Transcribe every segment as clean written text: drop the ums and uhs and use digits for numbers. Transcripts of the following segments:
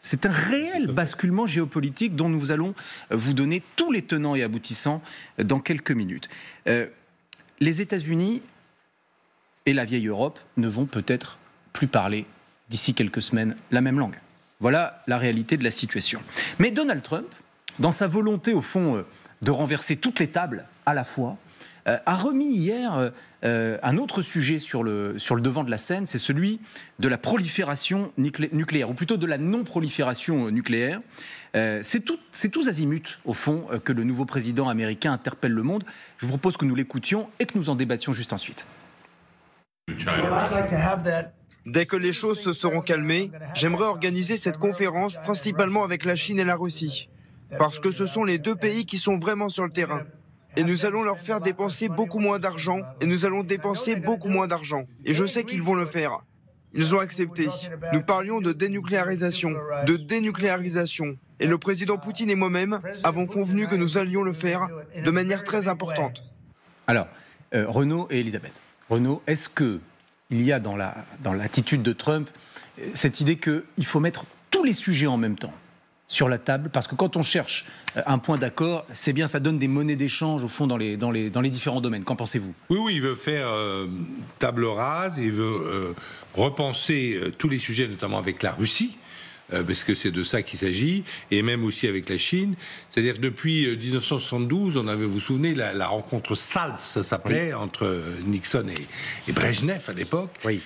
C'est un réel basculement géopolitique dont nous allons vous donner tous les tenants et aboutissants dans quelques minutes. Les États-Unis et la vieille Europe ne vont peut-être plus parler d'ici quelques semaines la même langue. Voilà la réalité de la situation. Mais Donald Trump, dans sa volonté au fond de renverser toutes les tables à la fois, a remis hier un autre sujet sur le devant de la scène, c'est celui de la prolifération nucléaire, ou plutôt de la non-prolifération nucléaire. C'est tous azimuts, au fond, que le nouveau président américain interpelle le monde. Je vous propose que nous l'écoutions et que nous en débattions juste ensuite. Dès que les choses se seront calmées, j'aimerais organiser cette conférence principalement avec la Chine et la Russie, parce que ce sont les deux pays qui sont vraiment sur le terrain. Et nous allons leur faire dépenser beaucoup moins d'argent, et nous allons dépenser beaucoup moins d'argent. Et je sais qu'ils vont le faire. Ils ont accepté. Nous parlions de dénucléarisation, Et le président Poutine et moi-même avons convenu que nous allions le faire de manière très importante. Alors, Renaud et Elisabeth. Renaud, est-ce qu'il y a dans l'attitude de Trump cette idée qu'il faut mettre tous les sujets en même temps sur la table, parce que quand on cherche un point d'accord, c'est bien, ça donne des monnaies d'échange au fond dans les différents domaines. Qu'en pensez-vous ? Oui, il veut faire table rase, il veut repenser tous les sujets, notamment avec la Russie, parce que c'est de ça qu'il s'agit, et même aussi avec la Chine. C'est-à-dire que depuis 1972, on avait, vous vous souvenez, la rencontre SALT, ça s'appelait, entre Nixon et Brejnev à l'époque. Oui.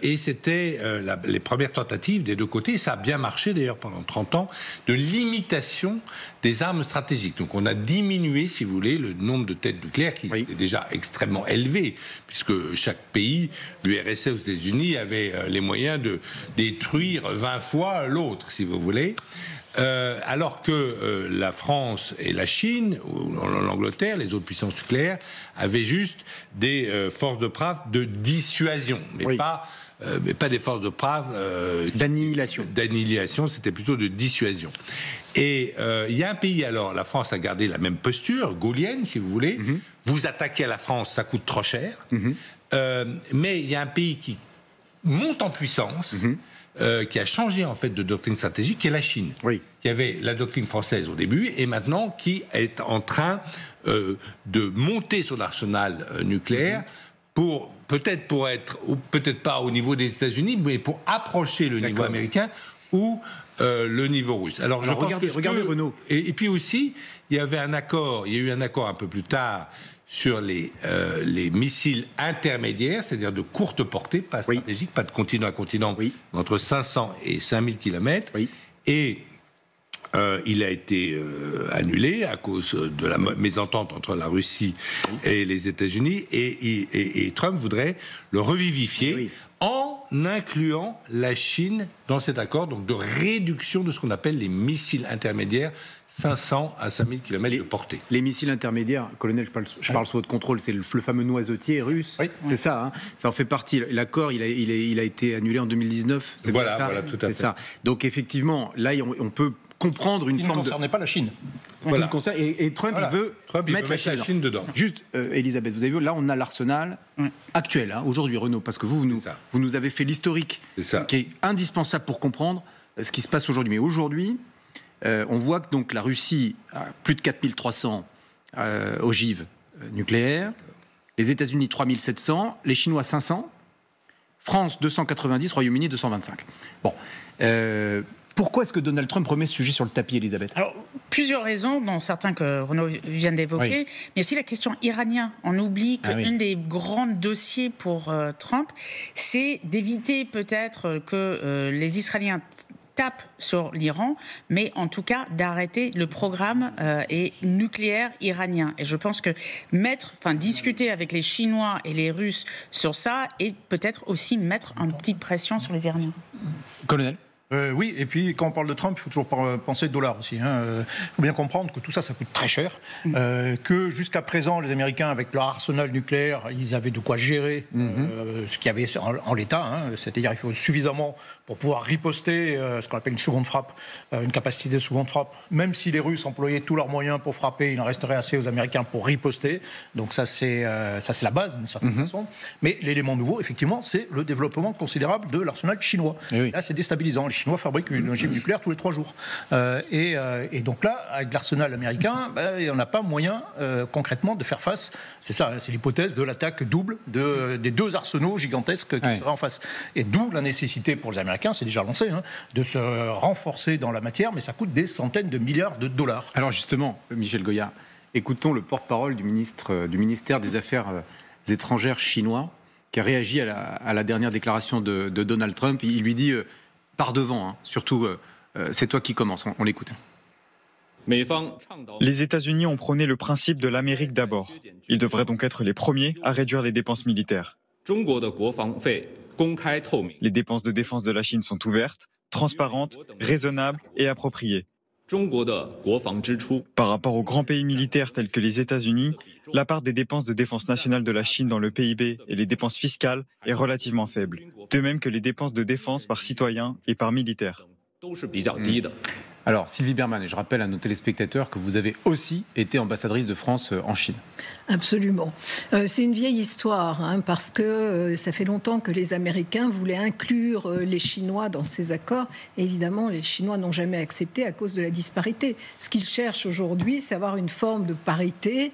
Et c'était les premières tentatives des deux côtés, ça a bien marché d'ailleurs pendant 30 ans, de limitation des armes stratégiques. Donc on a diminué, si vous voulez, le nombre de têtes nucléaires qui est déjà extrêmement élevé, puisque chaque pays, l'URSS aux États-Unis, avait les moyens de détruire 20 fois l'autre, si vous voulez. Alors que la France et la Chine, ou l'Angleterre, les autres puissances nucléaires, avaient juste des forces de frappe de dissuasion, mais pas des forces de frappe d'annihilation, c'était plutôt de dissuasion. Et il y a un pays, alors, la France a gardé la même posture, gaulienne, si vous voulez. Vous attaquez à la France, ça coûte trop cher. Mais il y a un pays qui monte en puissance, qui a changé en fait de doctrine stratégique, qui est la Chine, qui avait la doctrine française au début et maintenant qui est en train de monter son arsenal nucléaire peut-être pour être, ou peut-être pas au niveau des États-Unis, mais pour approcher le niveau américain ou le niveau russe. Alors je pense regardez Renaud. Et puis aussi, il y a eu un accord un peu plus tard sur les missiles intermédiaires, c'est-à-dire de courte portée, pas stratégique, pas de continent à continent, entre 500 et 5000 km. Et il a été annulé à cause de la mésentente entre la Russie et les États-Unis. Et Trump voudrait le revivifier en incluant la Chine dans cet accord, donc de réduction de ce qu'on appelle les missiles intermédiaires, 500 à 5000 km de portée. Les missiles intermédiaires, colonel, je parle sous votre contrôle, c'est le fameux noisetier russe, c'est ça, hein, ça en fait partie. L'accord, il a été annulé en 2019, c'est voilà, ça, voilà, tout à fait. Ça. Donc effectivement, là, on peut comprendre une forme de... Il ne concernait pas la Chine. Voilà. Et Trump, il veut mettre la Chine dedans. Juste, Elisabeth, vous avez vu, là, on a l'arsenal actuel, hein, aujourd'hui, Renaud, parce que vous nous avez fait l'historique qui est indispensable pour comprendre ce qui se passe aujourd'hui. Mais aujourd'hui, on voit que donc, la Russie a plus de 4300 ogives nucléaires, les États-Unis 3700, les Chinois 500, France 290, Royaume-Uni 225. Bon. Pourquoi est-ce que Donald Trump remet ce sujet sur le tapis, Elisabeth ? Alors, plusieurs raisons, dont certains que Renaud vient d'évoquer, mais aussi la question iranienne. On oublie qu'un des grands dossiers pour Trump, c'est d'éviter peut-être que les Israéliens tapent sur l'Iran, mais en tout cas d'arrêter le programme nucléaire iranien. Et je pense que discuter avec les Chinois et les Russes sur ça et peut-être aussi mettre une petite pression sur les Iraniens. Colonel ? Oui, et puis quand on parle de Trump, il faut toujours penser dollar aussi. Il faut bien comprendre que tout ça, ça coûte très cher. Que jusqu'à présent, les Américains, avec leur arsenal nucléaire, ils avaient de quoi gérer ce qu'il y avait en l'état. C'est-à-dire qu'il faut suffisamment pour pouvoir riposter, ce qu'on appelle une seconde frappe, une capacité de seconde frappe. Même si les Russes employaient tous leurs moyens pour frapper, il en resterait assez aux Américains pour riposter. Donc ça, c'est la base d'une certaine façon. Mais l'élément nouveau, effectivement, c'est le développement considérable de l'arsenal chinois. Là, c'est déstabilisant. Les Chinois fabriquent une ogive nucléaire tous les 3 jours. Et donc là, avec l'arsenal américain, on n'a pas moyen concrètement de faire face. C'est ça, c'est l'hypothèse de l'attaque double des 2 arsenaux gigantesques qui seraient en face. Et d'où la nécessité pour les Américains, c'est déjà lancé, de se renforcer dans la matière, mais ça coûte des centaines de milliards de dollars. Alors justement, Michel Goya, écoutons le porte-parole du ministère des Affaires étrangères chinois, qui a réagi à la dernière déclaration de Donald Trump. Il lui dit par devant, surtout, c'est toi qui commence. On l'écoute. Les États-Unis ont prôné le principe de l'Amérique d'abord. Ils devraient donc être les premiers à réduire les dépenses militaires. Les dépenses de défense de la Chine sont ouvertes, transparentes, raisonnables et appropriées. Par rapport aux grands pays militaires tels que les États-Unis, la part des dépenses de défense nationale de la Chine dans le PIB et les dépenses fiscales est relativement faible, de même que les dépenses de défense par citoyen et par militaire. Alors, Sylvie Bermann, et je rappelle à nos téléspectateurs que vous avez aussi été ambassadrice de France en Chine. Absolument. C'est une vieille histoire, parce que ça fait longtemps que les Américains voulaient inclure les Chinois dans ces accords. Et évidemment, les Chinois n'ont jamais accepté à cause de la disparité. Ce qu'ils cherchent aujourd'hui, c'est avoir une forme de parité.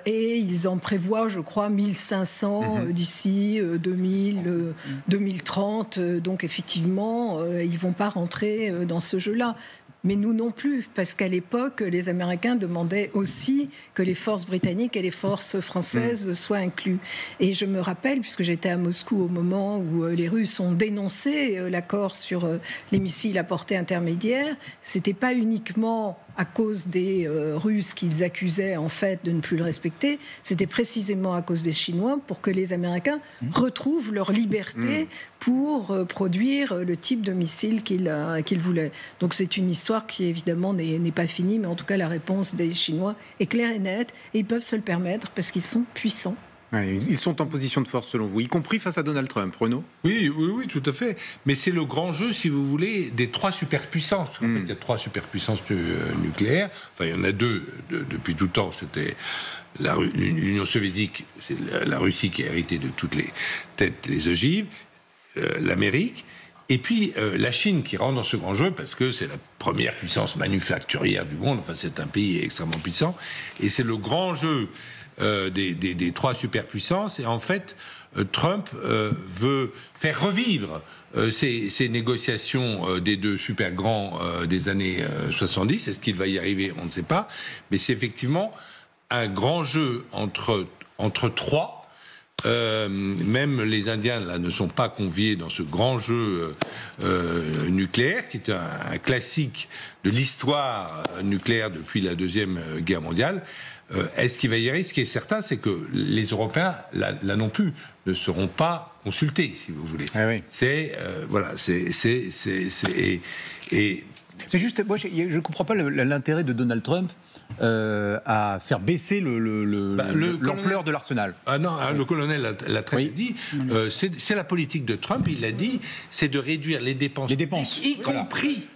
Et ils en prévoient, je crois, 1500 d'ici 2030. Donc, effectivement, ils ne vont pas rentrer dans ce jeu-là. Mais nous non plus, parce qu'à l'époque, les Américains demandaient aussi que les forces britanniques et les forces françaises soient inclus. Et je me rappelle, puisque j'étais à Moscou au moment où les Russes ont dénoncé l'accord sur les missiles à portée intermédiaire, c'était pas uniquement à cause des Russes qu'ils accusaient en fait de ne plus le respecter, c'était précisément à cause des Chinois pour que les Américains retrouvent leur liberté pour produire le type de missile qu'ils voulaient. Donc c'est une histoire qui évidemment n'est pas finie, mais en tout cas la réponse des Chinois est claire et nette, et ils peuvent se le permettre parce qu'ils sont puissants. Ouais, ils sont en position de force selon vous, y compris face à Donald Trump, Renaud ? Oui, tout à fait. Mais c'est le grand jeu, si vous voulez, des 3 superpuissances. En fait, il y a 3 superpuissances nucléaires. Enfin, il y en a 2 depuis tout le temps. C'était l'Union soviétique, c'est la Russie qui a hérité de toutes les ogives, l'Amérique. Et puis la Chine qui rentre dans ce grand jeu parce que c'est la première puissance manufacturière du monde. Enfin, c'est un pays extrêmement puissant. Et c'est le grand jeu des 3 superpuissances. Et en fait, Trump veut faire revivre ces négociations des 2 super grands des années 70. Est-ce qu'il va y arriver ? On ne sait pas. Mais c'est effectivement un grand jeu entre 3. Même les Indiens là, ne sont pas conviés dans ce grand jeu nucléaire, qui est un classique de l'histoire nucléaire depuis la Deuxième Guerre mondiale. Est-ce qu'il va y arriver ? Ce qui est certain, c'est que les Européens, là non plus, ne seront pas consultés, si vous voulez. Ah oui. C'est juste, moi, je ne comprends pas l'intérêt de Donald Trump à faire baisser l'ampleur de l'arsenal. Ah non, le colonel l'a très bien dit. C'est la politique de Trump. Il l'a dit, c'est de réduire les dépenses. Y compris.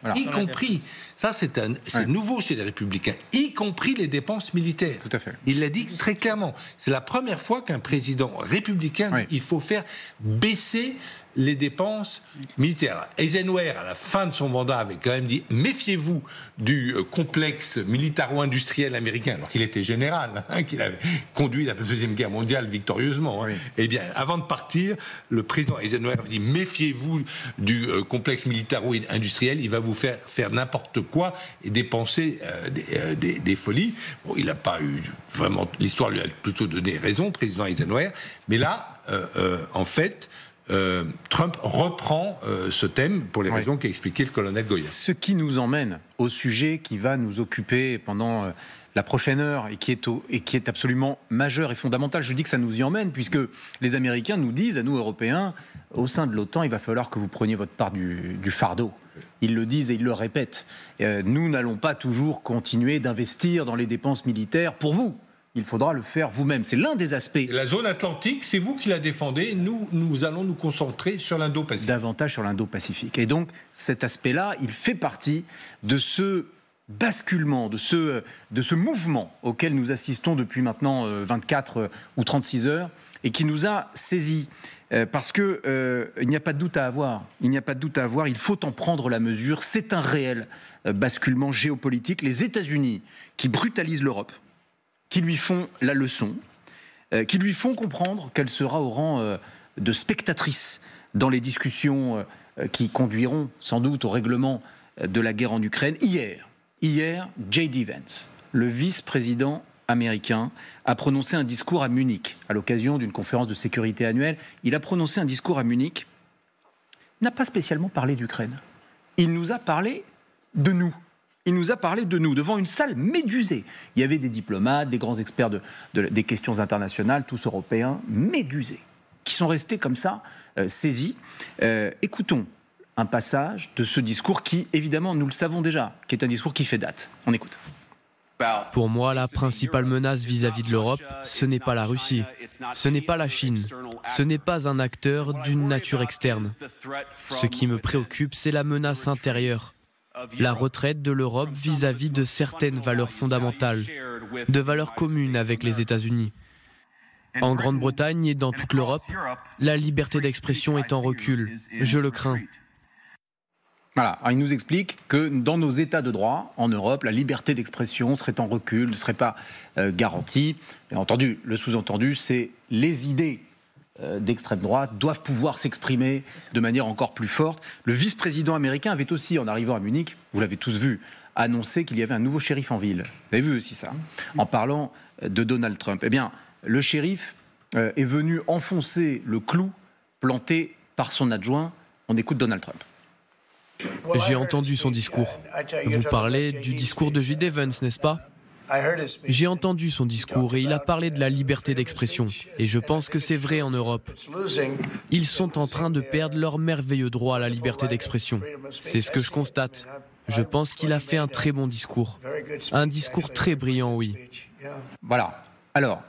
Ça, c'est nouveau chez les Républicains. Y compris les dépenses militaires. Tout à fait. Il l'a dit très clairement. C'est la première fois qu'un président républicain, il faut faire baisser les dépenses militaires. Eisenhower, à la fin de son mandat, avait quand même dit « Méfiez-vous du complexe militaro-industriel américain », alors qu'il était général, qu'il avait conduit la Deuxième Guerre mondiale victorieusement. Oui. Eh bien, avant de partir, le président Eisenhower avait dit « Méfiez-vous du complexe militaro-industriel, il va vous faire n'importe quoi et dépenser des folies ». Bon, il n'a pas eu vraiment... L'histoire lui a plutôt donné raison, président Eisenhower. Mais là, en fait... Trump reprend ce thème pour les raisons qu'a expliqué le colonel Goya. Ce qui nous emmène au sujet qui va nous occuper pendant la prochaine heure et qui est absolument majeur et fondamental. Je dis que ça nous y emmène puisque les Américains nous disent à nous Européens, au sein de l'OTAN, il va falloir que vous preniez votre part du fardeau. Ils le disent et ils le répètent. Nous n'allons pas toujours continuer d'investir dans les dépenses militaires pour vous. Il faudra le faire vous-même. C'est l'un des aspects. La zone atlantique, c'est vous qui la défendez. Nous allons nous concentrer sur l'Indo-Pacifique. Davantage sur l'Indo-Pacifique. Et donc, cet aspect-là, il fait partie de ce basculement, de ce mouvement auquel nous assistons depuis maintenant 24 ou 36 heures et qui nous a saisis. parce que il n'y a pas de doute à avoir. Il n'y a pas de doute à avoir. Il faut en prendre la mesure. C'est un réel basculement géopolitique. Les États-Unis qui brutalisent l'Europe, qui lui font la leçon, qui lui font comprendre qu'elle sera au rang de spectatrice dans les discussions qui conduiront sans doute au règlement de la guerre en Ukraine. Hier, J.D. Vance, le vice-président américain, a prononcé un discours à Munich à l'occasion d'une conférence de sécurité annuelle. Il a prononcé un discours à Munich. Il n'a pas spécialement parlé d'Ukraine. Il nous a parlé de nous. Il nous a parlé de nous, devant une salle médusée. Il y avait des diplomates, des grands experts des questions internationales, tous européens, médusés, qui sont restés comme ça, saisis. Écoutons un passage de ce discours qui, évidemment, nous le savons déjà, qui est un discours qui fait date. On écoute. Pour moi, la principale menace vis-à-vis de l'Europe, ce n'est pas la Russie, ce n'est pas la Chine, ce n'est pas un acteur d'une nature externe. Ce qui me préoccupe, c'est la menace intérieure, la retraite de l'Europe vis-à-vis de certaines valeurs fondamentales, de valeurs communes avec les États-Unis. En Grande-Bretagne et dans toute l'Europe, la liberté d'expression est en recul. Je le crains. Voilà, alors il nous explique que dans nos états de droit, en Europe, la liberté d'expression serait en recul, ne serait pas garantie. Bien entendu, le sous-entendu, c'est les idées d'extrême droite doivent pouvoir s'exprimer de manière encore plus forte. Le vice-président américain avait aussi, en arrivant à Munich, vous l'avez tous vu, annoncé qu'il y avait un nouveau shérif en ville. Vous avez vu aussi ça, en parlant de Donald Trump. Eh bien, le shérif est venu enfoncer le clou planté par son adjoint. On écoute Donald Trump. J'ai entendu son discours. Vous parlez du discours de J.D. Vance, n'est-ce pas ? J'ai entendu son discours et il a parlé de la liberté d'expression. Et je pense que c'est vrai en Europe. Ils sont en train de perdre leur merveilleux droit à la liberté d'expression. C'est ce que je constate. Je pense qu'il a fait un très bon discours. Un discours très brillant, oui. Voilà. Alors,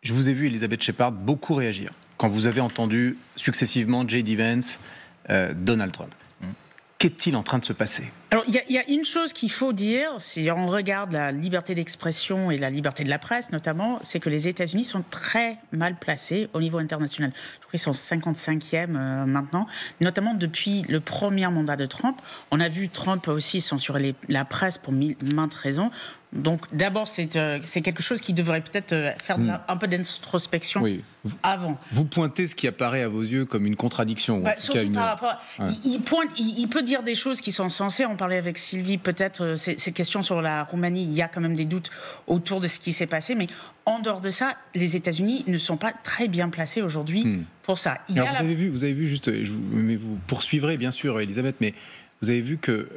je vous ai vu, Elisabeth Shepard, beaucoup réagir quand vous avez entendu successivement J.D. Vance, Donald Trump. Qu'est-il en train de se passer ? Alors, il y a une chose qu'il faut dire, si on regarde la liberté d'expression et la liberté de la presse notamment, c'est que les États-Unis sont très mal placés au niveau international. Je crois qu'ils sont 55e maintenant, notamment depuis le premier mandat de Trump. On a vu Trump aussi censurer la presse pour maintes raisons. Donc d'abord, c'est quelque chose qui devrait peut-être faire un peu d'introspection avant. Vous pointez ce qui apparaît à vos yeux comme une contradiction. Surtout par rapport... Il peut dire des choses qui sont censées... On parlait avec Sylvie, peut-être, ces questions sur la Roumanie, il y a quand même des doutes autour de ce qui s'est passé, mais en dehors de ça, les États-Unis ne sont pas très bien placés aujourd'hui pour ça. Alors vous avez vu juste, mais vous poursuivrez bien sûr, Elisabeth, mais vous avez vu que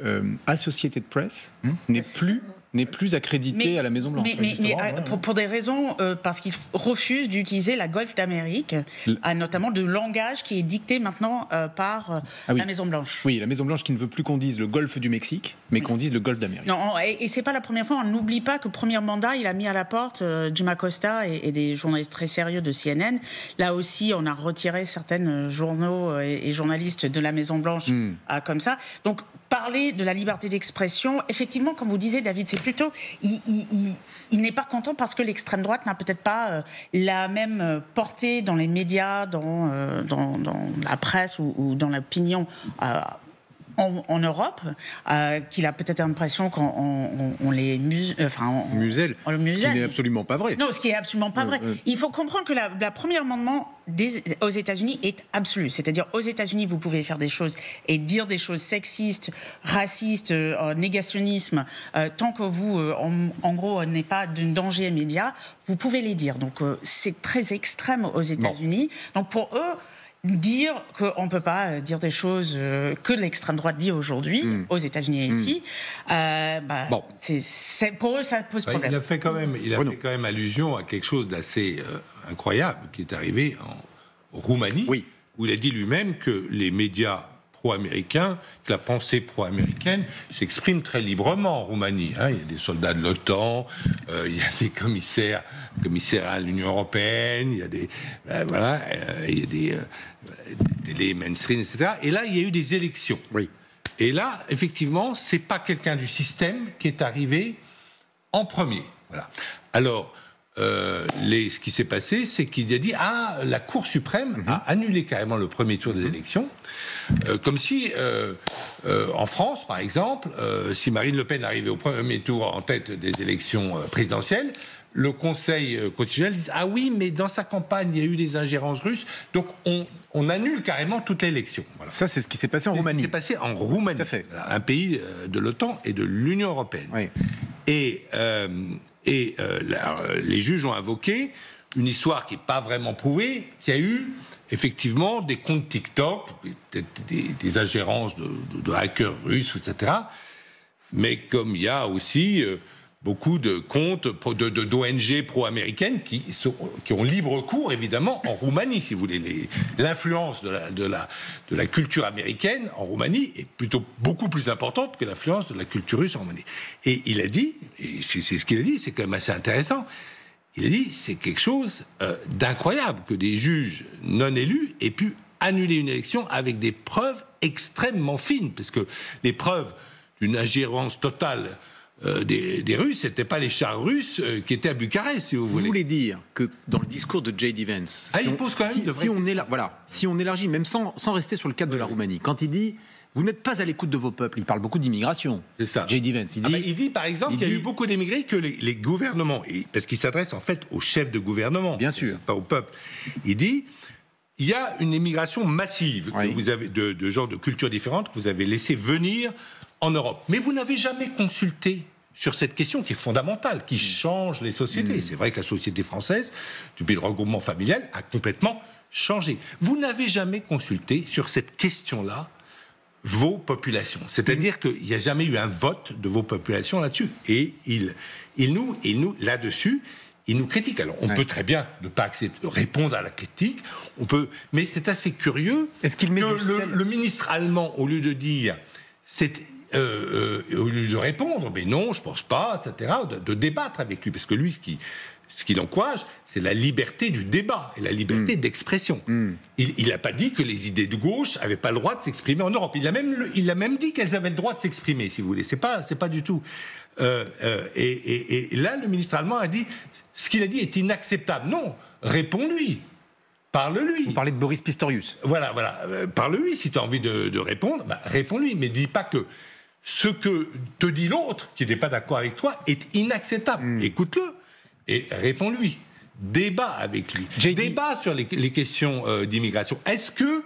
Associated Press n'est plus accrédité à la Maison-Blanche. Mais pour des raisons, parce qu'ils refusent d'utiliser la Golfe d'Amérique, notamment de langage qui est dicté maintenant par la Maison-Blanche. Oui, la Maison-Blanche qui ne veut plus qu'on dise le Golfe du Mexique, mais qu'on dise le Golfe d'Amérique. Non, et c'est pas la première fois. On n'oublie pas que premier mandat, il a mis à la porte Jim Acosta et des journalistes très sérieux de CNN. Là aussi, on a retiré certains journaux et journalistes de la Maison-Blanche comme ça. Donc, parler de la liberté d'expression, effectivement, comme vous disiez, David, c'est plutôt... Il n'est pas content parce que l'extrême droite n'a peut-être pas la même portée dans les médias, dans la presse ou dans l'opinion en Europe, qu'il a peut-être l'impression qu'on les muselle. Ce qui n'est absolument pas vrai. Non, ce qui n'est absolument pas vrai. Il faut comprendre que la premier amendement aux États-Unis est absolu. C'est-à-dire, aux États-Unis, vous pouvez faire des choses et dire des choses sexistes, racistes, négationnisme, tant que vous, en gros, n'êtes pas d'un danger immédiat, vous pouvez les dire. Donc, c'est très extrême aux États-Unis. Donc, pour eux, dire qu'on ne peut pas dire des choses que l'extrême droite dit aujourd'hui, aux États-Unis et ici, pour eux, ça pose problème. Il a fait quand même allusion à quelque chose d'assez incroyable qui est arrivé en Roumanie, où il a dit lui-même que les médias pro-américains, que la pensée pro-américaine s'exprime très librement en Roumanie. Il y a des soldats de l'OTAN, il y a des commissaires à l'Union européenne, il y a des il y a des télé mainstream, etc. Et là, il y a eu des élections. Et là, effectivement, c'est pas quelqu'un du système qui est arrivé en premier. Voilà. Alors, ce qui s'est passé, c'est qu'il a dit la Cour suprême a annulé carrément le premier tour des élections, comme si, en France, par exemple, si Marine Le Pen arrivait au premier tour en tête des élections présidentielles, le Conseil constitutionnel dit oui, mais dans sa campagne, il y a eu des ingérences russes, donc on annule carrément toute l'élection. Voilà. Ça, c'est ce qui s'est passé en Roumanie. Ce qui s'est passé en Roumanie, un pays de l'OTAN et de l'Union européenne. Oui. Et les juges ont invoqué une histoire qui n'est pas vraiment prouvée, qu'il y a eu effectivement des comptes TikTok, des ingérences de hackers russes, etc. Mais comme il y a aussi beaucoup de comptes d'ONG pro-américaines qui ont libre cours, évidemment, en Roumanie, si vous voulez. L'influence de la culture américaine en Roumanie est beaucoup plus importante que l'influence de la culture russe en Roumanie. Et il a dit, et c'est ce qu'il a dit, c'est quand même assez intéressant, il a dit, c'est quelque chose d'incroyable que des juges non élus aient pu annuler une élection avec des preuves extrêmement fines, parce que les preuves d'une ingérence totale des Russes, c'était pas les chars russes qui étaient à Bucarest, si vous voulez. Vous voulez dire que dans le discours de J.D. Vance, il pose quand même de vraies questions. Si on élargit, même sans rester sur le cadre de la Roumanie, quand il dit vous n'êtes pas à l'écoute de vos peuples, il parle beaucoup d'immigration. C'est ça. J.D. Vance, il dit par exemple qu'il y a eu beaucoup d'émigrés que les gouvernements, parce qu'il s'adresse en fait aux chefs de gouvernement, bien sûr, pas au peuple. Il dit il y a une émigration massive que vous avez de gens de cultures différentes que vous avez laissé venir en Europe. Mais vous n'avez jamais consulté sur cette question qui est fondamentale, qui change les sociétés. C'est vrai que la société française, depuis le regroupement familial, a complètement changé. Vous n'avez jamais consulté sur cette question-là vos populations. C'est-à-dire qu'il n'y a jamais eu un vote de vos populations là-dessus. Et il nous là-dessus, il nous critique. Alors, on peut très bien ne pas répondre à la critique, mais c'est assez curieux. Est-ce qu'il met le ministre allemand, au lieu de dire... au lieu de répondre, mais non, je pense pas, etc., de débattre avec lui, parce que lui, ce qu'il encourage, c'est la liberté du débat et la liberté d'expression. Il n'a pas dit que les idées de gauche n'avaient pas le droit de s'exprimer en Europe. Il a même dit qu'elles avaient le droit de s'exprimer, si vous voulez. C'est pas du tout. Et là, le ministre allemand a dit ce qu'il a dit est inacceptable. Non, réponds-lui. Parle-lui. Vous parlez de Boris Pistorius. Voilà. Parle-lui. Si tu as envie de répondre, réponds-lui. Mais dis pas que ce que te dit l'autre, qui n'est pas d'accord avec toi, est inacceptable. Écoute-le et réponds-lui. Débat avec lui. Débat sur les questions d'immigration. Est-ce que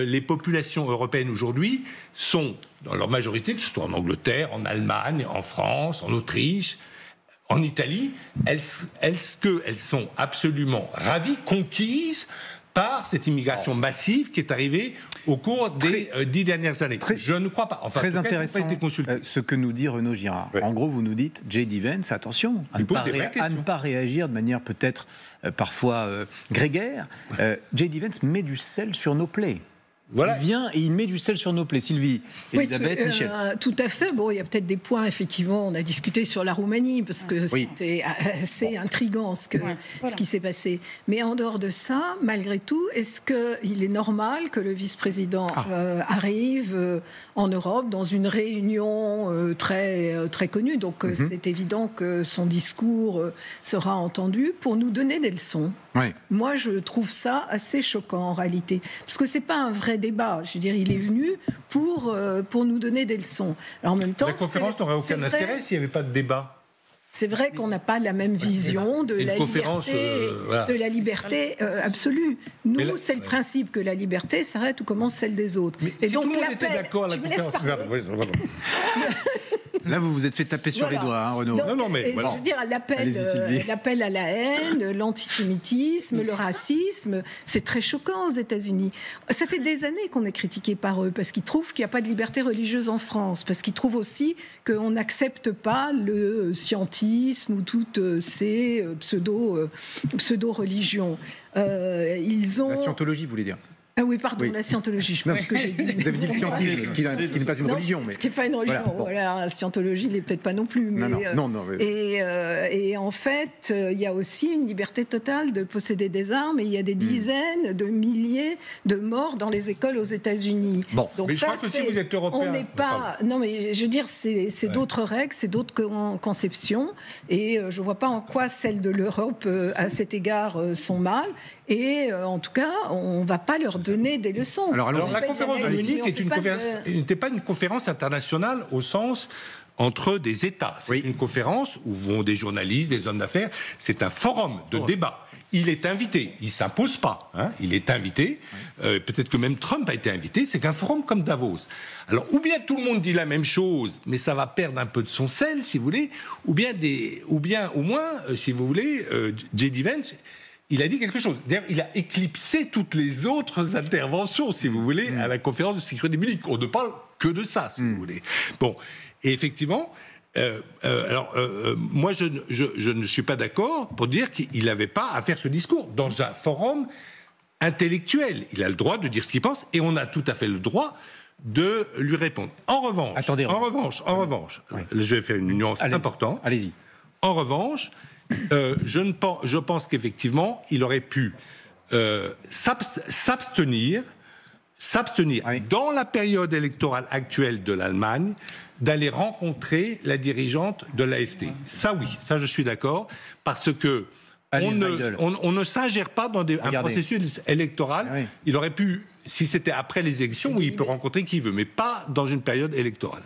les populations européennes aujourd'hui sont, dans leur majorité, que ce soit en Angleterre, en Allemagne, en France, en Autriche, en Italie, est-ce qu'elles sont absolument ravies, conquises par cette immigration massive qui est arrivée au cours des 10 dernières années? Je ne crois pas. Enfin, très intéressant ce que nous dit Renaud Girard. Ouais. En gros, vous nous dites, J.D. Vance, attention, à ne pas réagir de manière peut-être parfois grégaire. J.D. Vance met du sel sur nos plaies. Voilà. Il vient et il met du sel sur nos plaies. Sylvie, Elisabeth, Michel. Tout à fait. Bon, il y a peut-être des points, effectivement. On a discuté sur la Roumanie, parce que c'était assez intriguant ce qui s'est passé. Mais en dehors de ça, malgré tout, est-ce qu'il est normal que le vice-président arrive en Europe dans une réunion très connue? Donc c'est évident que son discours sera entendu pour nous donner des leçons. Oui. Moi, je trouve ça assez choquant en réalité, parce que c'est pas un vrai débat. Je veux dire, il est venu pour nous donner des leçons. Alors, en même temps, la conférence n'aurait aucun intérêt s'il n'y avait pas de débat. C'est vrai qu'on n'a pas la même vision de la liberté absolue. Nous, c'est le principe que la liberté s'arrête où commence celle des autres. Mais et si donc, tout le monde était d'accord, tu me laisses parler. Là, vous vous êtes fait taper sur les doigts, hein, Renaud. Non, mais je veux dire, l'appel à la haine, l'antisémitisme, le racisme, c'est très choquant aux États-Unis. Ça fait des années qu'on est critiqué par eux, parce qu'ils trouvent qu'il n'y a pas de liberté religieuse en France, parce qu'ils trouvent aussi qu'on n'accepte pas le scientisme ou toutes ces pseudo-religions. La scientologie, vous voulez dire? Ah oui, pardon, la scientologie, je pense que j'ai dit. Vous avez dit le scientisme, ce qui n'est pas une religion. Ce qui n'est pas une religion. Voilà, la scientologie n'est peut-être pas non plus. Mais, non. Et en fait, il y a aussi une liberté totale de posséder des armes et il y a des dizaines de milliers de morts dans les écoles aux États-Unis. Bon, donc mais ça, je crois que si vous êtes européen... On n'est pas... Non, mais je veux dire, c'est d'autres règles, c'est d'autres conceptions et je ne vois pas en quoi celles de l'Europe, à cet égard, sont mal. Et en tout cas, on ne va pas leur donner des leçons. Alors la conférence de Munich n'était pas une conférence internationale au sens entre des États. C'est une conférence où vont des journalistes, des hommes d'affaires. C'est un forum de débat. Il est invité, il ne s'impose pas. Il est invité. Peut-être que même Trump a été invité. C'est qu'un forum comme Davos. Alors, ou bien tout le monde dit la même chose, mais ça va perdre un peu de son sel, si vous voulez, ou bien au moins, si vous voulez, J.D. Vance... Il a dit quelque chose. D'ailleurs, il a éclipsé toutes les autres interventions, si vous voulez, à la conférence de sécurité Munich. On ne parle que de ça, si vous voulez. Bon, et effectivement, moi, je ne suis pas d'accord pour dire qu'il n'avait pas à faire ce discours dans un forum intellectuel. Il a le droit de dire ce qu'il pense, et on a tout à fait le droit de lui répondre. En revanche, je vais faire une nuance importante. Allez-y. En revanche, je pense qu'effectivement, il aurait pu s'abstenir dans la période électorale actuelle de l'Allemagne d'aller rencontrer la dirigeante de l'AfD. Ça oui, ça je suis d'accord, parce que on ne s'ingère pas dans un processus électoral. Il aurait pu, si c'était après les élections, il peut rencontrer qui veut, mais pas dans une période électorale.